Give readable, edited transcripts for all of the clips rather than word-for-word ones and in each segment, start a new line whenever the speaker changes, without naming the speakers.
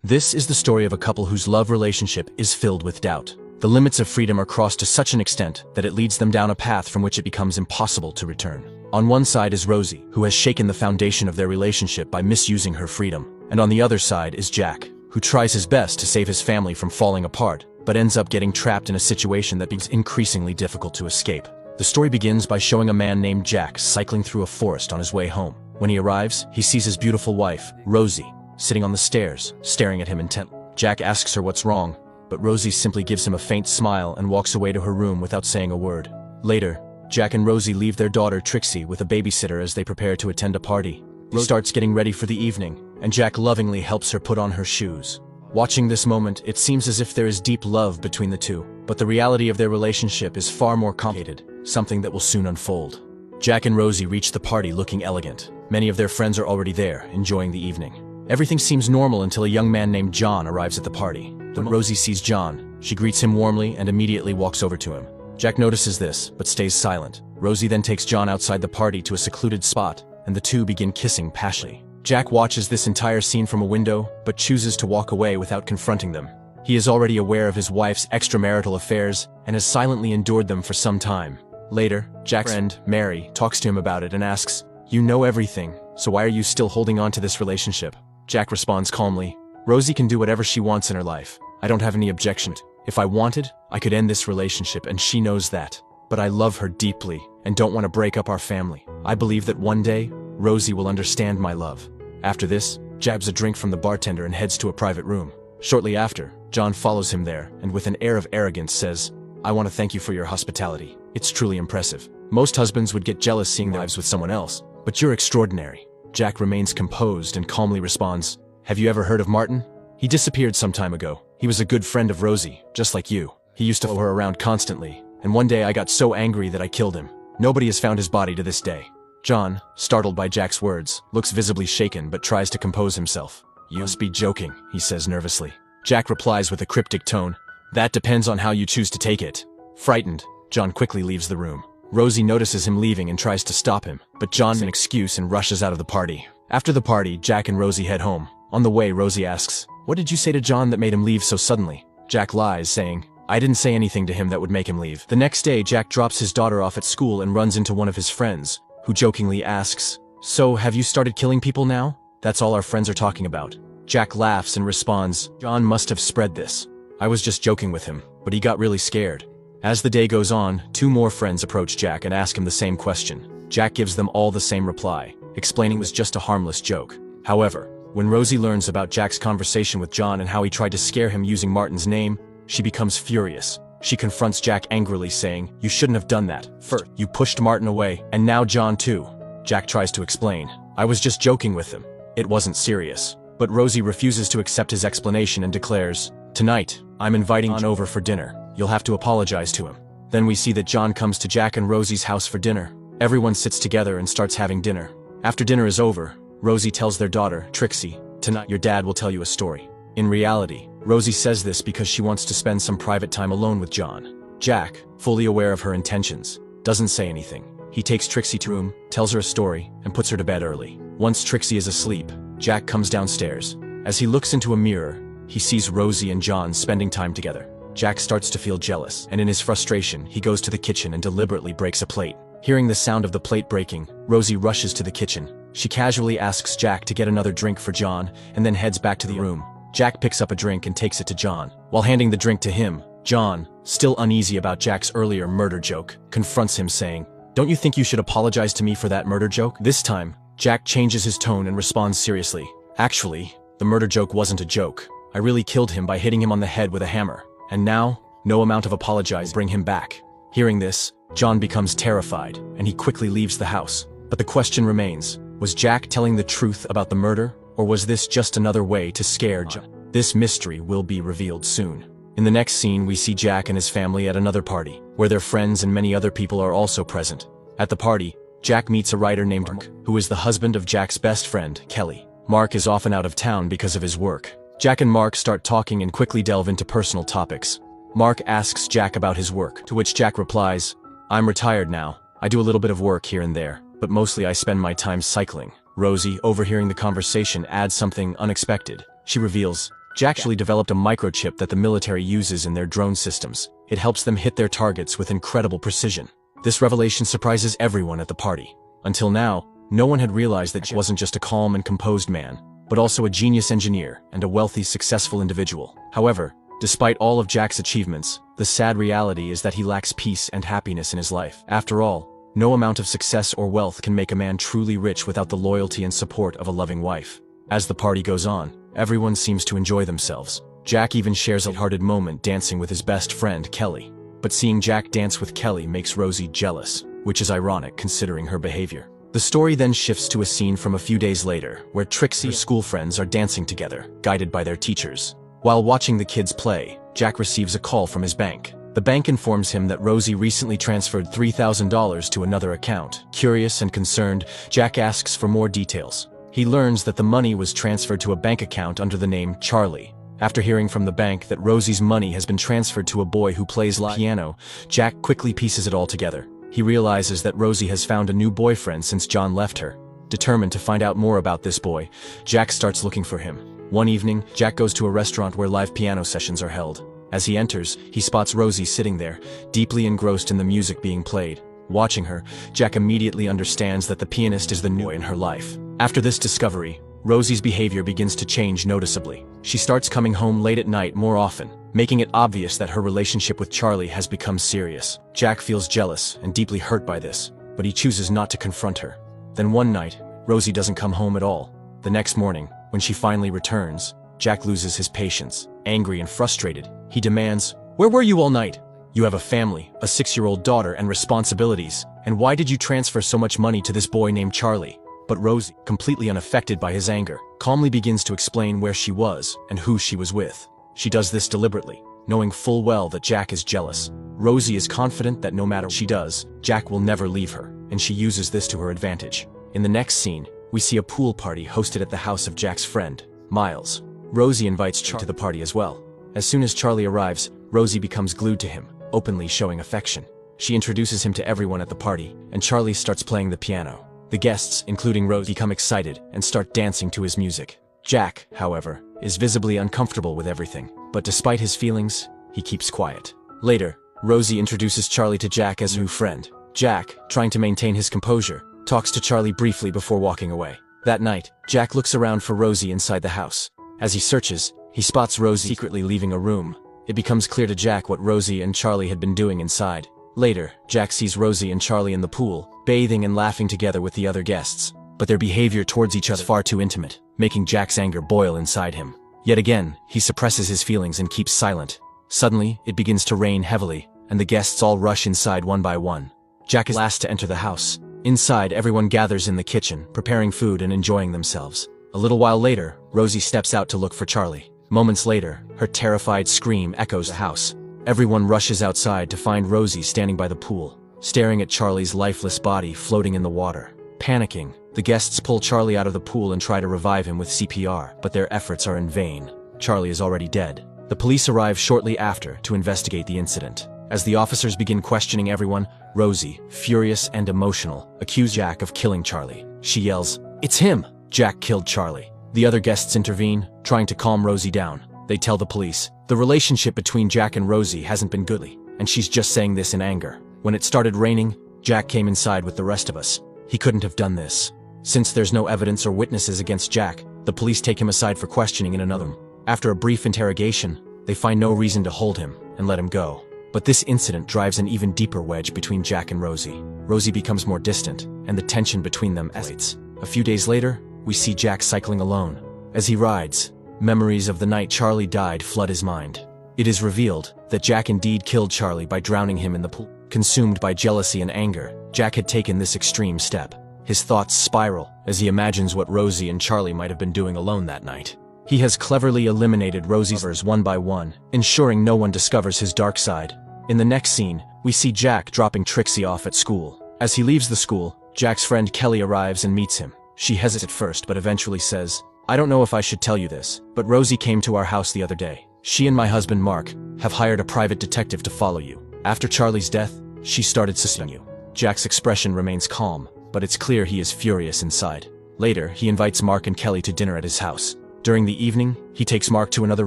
This is the story of a couple whose love relationship is filled with doubt. The limits of freedom are crossed to such an extent that it leads them down a path from which it becomes impossible to return. On one side is Rosie, who has shaken the foundation of their relationship by misusing her freedom. And on the other side is Jack, who tries his best to save his family from falling apart, but ends up getting trapped in a situation that becomes increasingly difficult to escape. The story begins by showing a man named Jack cycling through a forest on his way home. When he arrives, he sees his beautiful wife, Rosie, sitting on the stairs, staring at him intently. Jack asks her what's wrong, but Rosie simply gives him a faint smile and walks away to her room without saying a word. Later, Jack and Rosie leave their daughter Trixie with a babysitter as they prepare to attend a party. Rosie starts getting ready for the evening, and Jack lovingly helps her put on her shoes. Watching this moment, it seems as if there is deep love between the two, but the reality of their relationship is far more complicated, something that will soon unfold. Jack and Rosie reach the party looking elegant. Many of their friends are already there, enjoying the evening. Everything seems normal until a young man named John arrives at the party. When Rosie sees John, she greets him warmly and immediately walks over to him. Jack notices this, but stays silent. Rosie then takes John outside the party to a secluded spot, and the two begin kissing passionately. Jack watches this entire scene from a window, but chooses to walk away without confronting them. He is already aware of his wife's extramarital affairs and has silently endured them for some time. Later, Jack's friend, Mary, talks to him about it and asks, "You know everything, so why are you still holding on to this relationship?" Jack responds calmly, "Rosie can do whatever she wants in her life. I don't have any objection. If I wanted, I could end this relationship and she knows that. But I love her deeply and don't want to break up our family. I believe that one day, Rosie will understand my love." After this, jabs a drink from the bartender and heads to a private room. Shortly after, John follows him there and with an air of arrogance says, "I want to thank you for your hospitality. It's truly impressive. Most husbands would get jealous seeing their wives with someone else, but you're extraordinary." Jack remains composed and calmly responds, "Have you ever heard of Martin? He disappeared some time ago. He was a good friend of Rosie, just like you. He used to follow her around constantly, and one day I got so angry that I killed him. Nobody has found his body to this day." John, startled by Jack's words, looks visibly shaken but tries to compose himself. "You must be joking," he says nervously. Jack replies with a cryptic tone, "That depends on how you choose to take it." Frightened, John quickly leaves the room. Rosie notices him leaving and tries to stop him, but John's an excuse and rushes out of the party. After the party, Jack and Rosie head home. On the way, Rosie asks, "What did you say to John that made him leave so suddenly?" Jack lies, saying, "I didn't say anything to him that would make him leave." The next day, Jack drops his daughter off at school and runs into one of his friends, who jokingly asks, "So, have you started killing people now? That's all our friends are talking about." Jack laughs and responds, "John must have spread this. I was just joking with him, but he got really scared." As the day goes on, two more friends approach Jack and ask him the same question. Jack gives them all the same reply, explaining it was just a harmless joke. However, when Rosie learns about Jack's conversation with John and how he tried to scare him using Martin's name, she becomes furious. She confronts Jack angrily, saying, "You shouldn't have done that. First, you pushed Martin away, and now John too." Jack tries to explain, "I was just joking with him. It wasn't serious." But Rosie refuses to accept his explanation and declares, "Tonight, I'm inviting John over for dinner. You'll have to apologize to him." Then we see that John comes to Jack and Rosie's house for dinner. Everyone sits together and starts having dinner. After dinner is over, Rosie tells their daughter, Trixie, "Tonight your dad will tell you a story." In reality, Rosie says this because she wants to spend some private time alone with John. Jack, fully aware of her intentions, doesn't say anything. He takes Trixie to her room, tells her a story, and puts her to bed early. Once Trixie is asleep, Jack comes downstairs. As he looks into a mirror, he sees Rosie and John spending time together. Jack starts to feel jealous, and in his frustration, he goes to the kitchen and deliberately breaks a plate. Hearing the sound of the plate breaking, Rosie rushes to the kitchen. She casually asks Jack to get another drink for John, and then heads back to the room. Jack picks up a drink and takes it to John. While handing the drink to him, John, still uneasy about Jack's earlier murder joke, confronts him saying, "Don't you think you should apologize to me for that murder joke?" This time, Jack changes his tone and responds seriously, "Actually, the murder joke wasn't a joke. I really killed him by hitting him on the head with a hammer. And now, no amount of apologize bring him back." Hearing this, John becomes terrified, and he quickly leaves the house. But the question remains, was Jack telling the truth about the murder, or was this just another way to scare John? This mystery will be revealed soon. In the next scene, we see Jack and his family at another party, where their friends and many other people are also present. At the party, Jack meets a writer named Mark, who is the husband of Jack's best friend, Kelly. Mark is often out of town because of his work. Jack and Mark start talking and quickly delve into personal topics. Mark asks Jack about his work, to which Jack replies, "I'm retired now. I do a little bit of work here and there, but mostly I spend my time cycling." Rosie, overhearing the conversation, adds something unexpected. She reveals, Jack actually developed a microchip that the military uses in their drone systems. It helps them hit their targets with incredible precision. This revelation surprises everyone at the party. Until now, no one had realized that Jack wasn't just a calm and composed man, but also a genius engineer and a wealthy, successful individual. However, despite all of Jack's achievements, the sad reality is that he lacks peace and happiness in his life. After all, no amount of success or wealth can make a man truly rich without the loyalty and support of a loving wife. As the party goes on, everyone seems to enjoy themselves. Jack even shares a lighthearted moment dancing with his best friend, Kelly. But seeing Jack dance with Kelly makes Rosie jealous, which is ironic considering her behavior. The story then shifts to a scene from a few days later, where Trixie's school friends are dancing together, guided by their teachers. While watching the kids play, Jack receives a call from his bank. The bank informs him that Rosie recently transferred $3,000 to another account. Curious and concerned, Jack asks for more details. He learns that the money was transferred to a bank account under the name Charlie. After hearing from the bank that Rosie's money has been transferred to a boy who plays piano, Jack quickly pieces it all together. He realizes that Rosie has found a new boyfriend since John left her. Determined to find out more about this boy, Jack starts looking for him. One evening, Jack goes to a restaurant where live piano sessions are held. As he enters, he spots Rosie sitting there, deeply engrossed in the music being played. Watching her, Jack immediately understands that the pianist is the new boy in her life. After this discovery, Rosie's behavior begins to change noticeably. She starts coming home late at night more often, making it obvious that her relationship with Charlie has become serious. Jack feels jealous and deeply hurt by this, but he chooses not to confront her. Then one night, Rosie doesn't come home at all. The next morning, when she finally returns, Jack loses his patience. Angry and frustrated, he demands, "Where were you all night? You have a family, a 6-year-old daughter, and responsibilities, and why did you transfer so much money to this boy named Charlie?" But Rosie, completely unaffected by his anger, calmly begins to explain where she was and who she was with. She does this deliberately, knowing full well that Jack is jealous. Rosie is confident that no matter what she does, Jack will never leave her, and she uses this to her advantage. In the next scene, we see a pool party hosted at the house of Jack's friend, Miles. Rosie invites Charlie to the party as well. As soon as Charlie arrives, Rosie becomes glued to him, openly showing affection. She introduces him to everyone at the party, and Charlie starts playing the piano. The guests, including Rosie, become excited and start dancing to his music. Jack, however, is visibly uncomfortable with everything, but despite his feelings, he keeps quiet. Later, Rosie introduces Charlie to Jack as her new friend. Jack, trying to maintain his composure, talks to Charlie briefly before walking away. That night, Jack looks around for Rosie inside the house. As he searches, he spots Rosie secretly leaving a room. It becomes clear to Jack what Rosie and Charlie had been doing inside. Later, Jack sees Rosie and Charlie in the pool, bathing and laughing together with the other guests. But their behavior towards each other is far too intimate, making Jack's anger boil inside him. Yet again, he suppresses his feelings and keeps silent. Suddenly, it begins to rain heavily, and the guests all rush inside one by one. Jack is last to enter the house. Inside, everyone gathers in the kitchen, preparing food and enjoying themselves. A little while later, Rosie steps out to look for Charlie. Moments later, her terrified scream echoes the house. Everyone rushes outside to find Rosie standing by the pool, staring at Charlie's lifeless body floating in the water. Panicking, the guests pull Charlie out of the pool and try to revive him with CPR, but their efforts are in vain. Charlie is already dead. The police arrive shortly after to investigate the incident. As the officers begin questioning everyone, Rosie, furious and emotional, accuses Jack of killing Charlie. She yells, "It's him! Jack killed Charlie." The other guests intervene, trying to calm Rosie down. They tell the police, the relationship between Jack and Rosie hasn't been goodly, and she's just saying this in anger. When it started raining, Jack came inside with the rest of us. He couldn't have done this. Since there's no evidence or witnesses against Jack, the police take him aside for questioning in another room. After a brief interrogation, they find no reason to hold him and let him go. But this incident drives an even deeper wedge between Jack and Rosie. Rosie becomes more distant, and the tension between them escalates. A few days later, we see Jack cycling alone. As he rides, memories of the night Charlie died flood his mind. It is revealed that Jack indeed killed Charlie by drowning him in the pool. Consumed by jealousy and anger, Jack had taken this extreme step. His thoughts spiral as he imagines what Rosie and Charlie might have been doing alone that night. He has cleverly eliminated Rosie's lovers one by one, ensuring no one discovers his dark side. In the next scene, we see Jack dropping Trixie off at school. As he leaves the school, Jack's friend Kelly arrives and meets him. She hesitates at first but eventually says, "I don't know if I should tell you this, but Rosie came to our house the other day. She and my husband Mark have hired a private detective to follow you. After Charlie's death, she started suspecting you." Jack's expression remains calm, but it's clear he is furious inside. Later, he invites Mark and Kelly to dinner at his house. During the evening, he takes Mark to another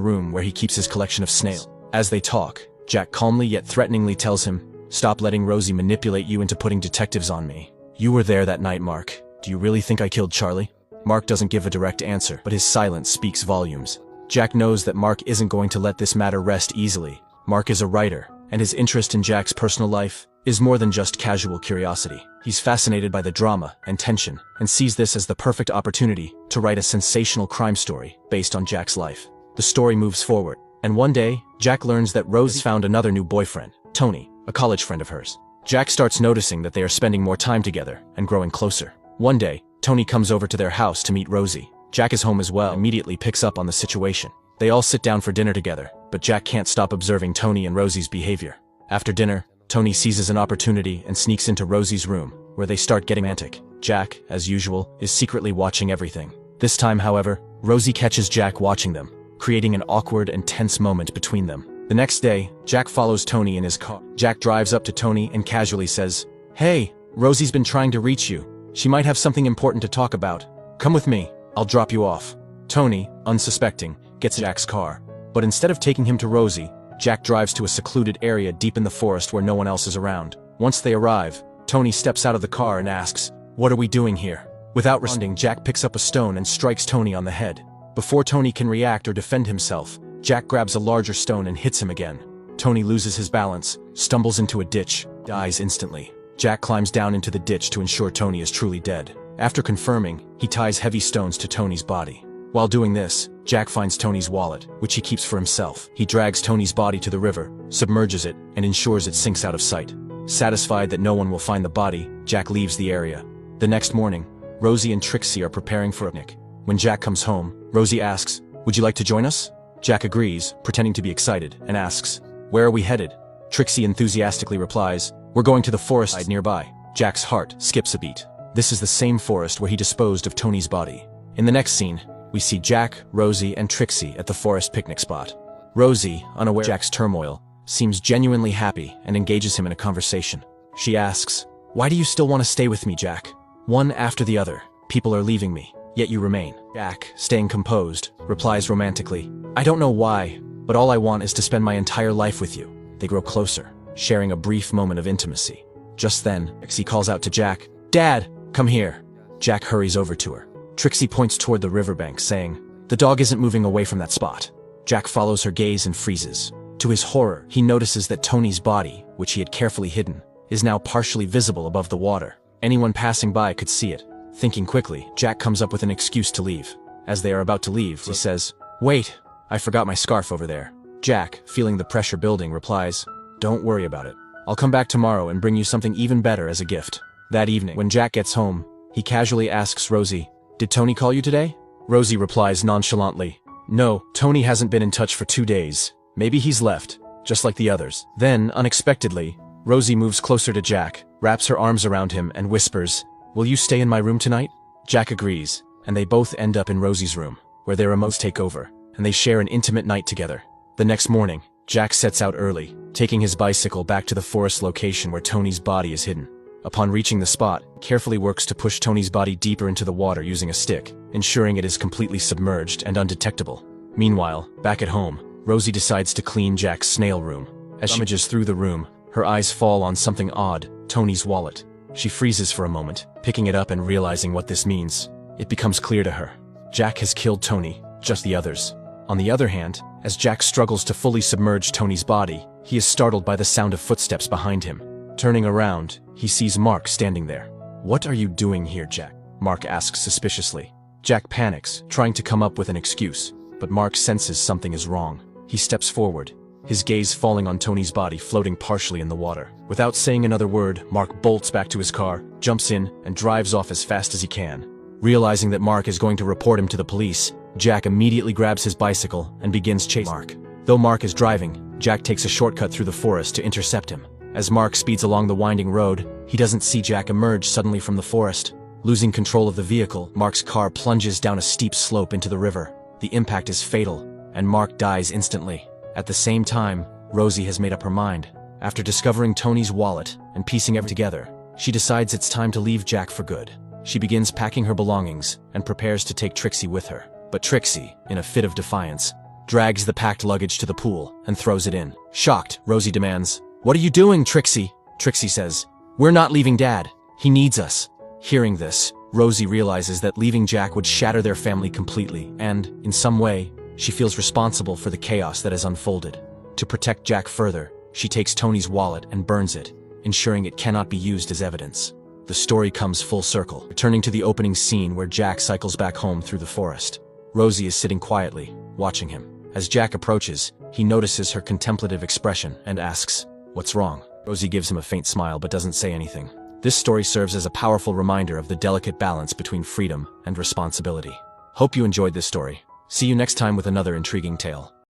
room where he keeps his collection of snails. As they talk, Jack calmly yet threateningly tells him, "Stop letting Rosie manipulate you into putting detectives on me. You were there that night, Mark. Do you really think I killed Charlie?" Mark doesn't give a direct answer, but his silence speaks volumes. Jack knows that Mark isn't going to let this matter rest easily. Mark is a writer, and his interest in Jack's personal life is more than just casual curiosity. He's fascinated by the drama and tension, and sees this as the perfect opportunity to write a sensational crime story based on Jack's life. The story moves forward, and one day, Jack learns that Rose has found another new boyfriend, Tony, a college friend of hers. Jack starts noticing that they are spending more time together and growing closer. One day, Tony comes over to their house to meet Rosie. Jack is home as well, and immediately picks up on the situation. They all sit down for dinner together, but Jack can't stop observing Tony and Rosie's behavior. After dinner, Tony seizes an opportunity and sneaks into Rosie's room, where they start getting romantic. Jack, as usual, is secretly watching everything. This time, however, Rosie catches Jack watching them, creating an awkward and tense moment between them. The next day, Jack follows Tony in his car. Jack drives up to Tony and casually says, "Hey, Rosie's been trying to reach you. She might have something important to talk about. Come with me, I'll drop you off." Tony, unsuspecting, gets Jack's car. But instead of taking him to Rosie, Jack drives to a secluded area deep in the forest where no one else is around. Once they arrive, Tony steps out of the car and asks, "What are we doing here?" Without responding, Jack picks up a stone and strikes Tony on the head. Before Tony can react or defend himself, Jack grabs a larger stone and hits him again. Tony loses his balance, stumbles into a ditch, dies instantly. Jack climbs down into the ditch to ensure Tony is truly dead. After confirming, he ties heavy stones to Tony's body. While doing this, Jack finds Tony's wallet, which he keeps for himself. He drags Tony's body to the river, submerges it, and ensures it sinks out of sight. Satisfied that no one will find the body, Jack leaves the area. The next morning, Rosie and Trixie are preparing for a picnic. When Jack comes home, Rosie asks, "Would you like to join us?" Jack agrees, pretending to be excited, and asks, "Where are we headed?" Trixie enthusiastically replies, "We're going to the forest nearby." Jack's heart skips a beat. This is the same forest where he disposed of Tony's body. In the next scene, we see Jack, Rosie, and Trixie at the forest picnic spot. Rosie, unaware of Jack's turmoil, seems genuinely happy and engages him in a conversation. She asks, "Why do you still want to stay with me, Jack? One after the other, people are leaving me, yet you remain." Jack, staying composed, replies romantically, "I don't know why, but all I want is to spend my entire life with you." They grow closer, sharing a brief moment of intimacy. Just then, Trixie calls out to Jack, "Dad, come here." Jack hurries over to her. Trixie points toward the riverbank, saying, "The dog isn't moving away from that spot." Jack follows her gaze and freezes. To his horror, he notices that Tony's body, which he had carefully hidden, is now partially visible above the water. Anyone passing by could see it. Thinking quickly, Jack comes up with an excuse to leave. As they are about to leave, he says, "Wait, I forgot my scarf over there." Jack, feeling the pressure building, replies, "Don't worry about it. I'll come back tomorrow and bring you something even better as a gift." That evening, when Jack gets home, he casually asks Rosie, "Did Tony call you today?" Rosie replies nonchalantly, "No, Tony hasn't been in touch for 2 days. Maybe he's left, just like the others." Then, unexpectedly, Rosie moves closer to Jack, wraps her arms around him, and whispers, "Will you stay in my room tonight?" Jack agrees, and they both end up in Rosie's room, where their emotions take over, and they share an intimate night together. The next morning, Jack sets out early, taking his bicycle back to the forest location where Tony's body is hidden. Upon reaching the spot, he carefully works to push Tony's body deeper into the water using a stick, ensuring it is completely submerged and undetectable. Meanwhile, back at home, Rosie decides to clean Jack's snail room. As she rummages through the room, her eyes fall on something odd, Tony's wallet. She freezes for a moment, picking it up and realizing what this means. It becomes clear to her. Jack has killed Tony, just the others. On the other hand, as Jack struggles to fully submerge Tony's body, he is startled by the sound of footsteps behind him. Turning around, he sees Mark standing there. "What are you doing here, Jack?" Mark asks suspiciously. Jack panics, trying to come up with an excuse, but Mark senses something is wrong. He steps forward, his gaze falling on Tony's body floating partially in the water. Without saying another word, Mark bolts back to his car, jumps in, and drives off as fast as he can. Realizing that Mark is going to report him to the police, Jack immediately grabs his bicycle and begins chasing Mark. Though Mark is driving, Jack takes a shortcut through the forest to intercept him. As Mark speeds along the winding road, he doesn't see Jack emerge suddenly from the forest. Losing control of the vehicle, Mark's car plunges down a steep slope into the river. The impact is fatal, and Mark dies instantly. At the same time, Rosie has made up her mind. After discovering Tony's wallet and piecing everything together, she decides it's time to leave Jack for good. She begins packing her belongings and prepares to take Trixie with her. But Trixie, in a fit of defiance, drags the packed luggage to the pool and throws it in. Shocked, Rosie demands, "What are you doing, Trixie?" Trixie says, "We're not leaving Dad. He needs us." Hearing this, Rosie realizes that leaving Jack would shatter their family completely, and, in some way, she feels responsible for the chaos that has unfolded. To protect Jack further, she takes Tony's wallet and burns it, ensuring it cannot be used as evidence. The story comes full circle, returning to the opening scene where Jack cycles back home through the forest. Rosie is sitting quietly, watching him. As Jack approaches, he notices her contemplative expression and asks, "What's wrong?" Rosie gives him a faint smile but doesn't say anything. This story serves as a powerful reminder of the delicate balance between freedom and responsibility. Hope you enjoyed this story. See you next time with another intriguing tale.